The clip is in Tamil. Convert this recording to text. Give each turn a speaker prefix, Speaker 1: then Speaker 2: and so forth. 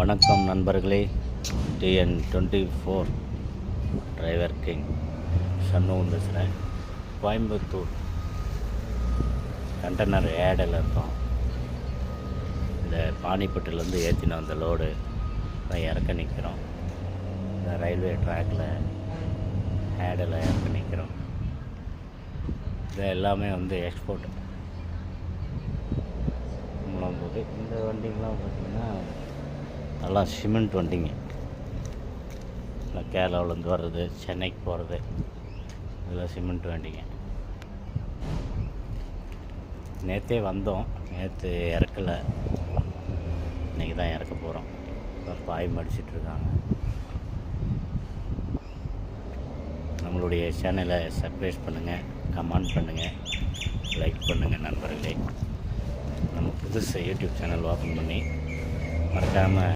Speaker 1: வணக்கம் நண்பர்களே. TN24 டிரைவர் கிங் சண்முகம் பேசுகிறேன். கோயம்புத்தூர் கண்டெய்னர் ஏடில் இருக்கோம். இந்த பானிப்பட்டிலேருந்து ஏற்றின அந்த லோடு தான் இறக்க நிற்கிறோம். இந்த ரயில்வே ட்ராக்கில் ஏடில் இறக்க நிற்கிறோம். இது எல்லாமே எக்ஸ்போர்ட் போது. இந்த வண்டிங்கெலாம் பார்த்திங்கன்னா நல்லா சிமெண்ட் வண்டிங்க. கேரளாவிலேருந்து வர்றது, சென்னைக்கு போகிறது, இதெல்லாம் சிமெண்ட் வண்டிங்க. நேற்றே வந்தோம், நேற்று இறக்கலை, இன்றைக்கி தான் இறக்க போகிறோம். பாய் மடிச்சிட்ருக்காங்க. நம்மளுடைய சேனலை சப்ஸ்கிரைப் பண்ணுங்கள், கமெண்ட் பண்ணுங்கள், லைக் பண்ணுங்கள் நண்பர்களே. நம்ம புதுசு யூடியூப் சேனல் ஓப்பன் பண்ணி மறக்காமல்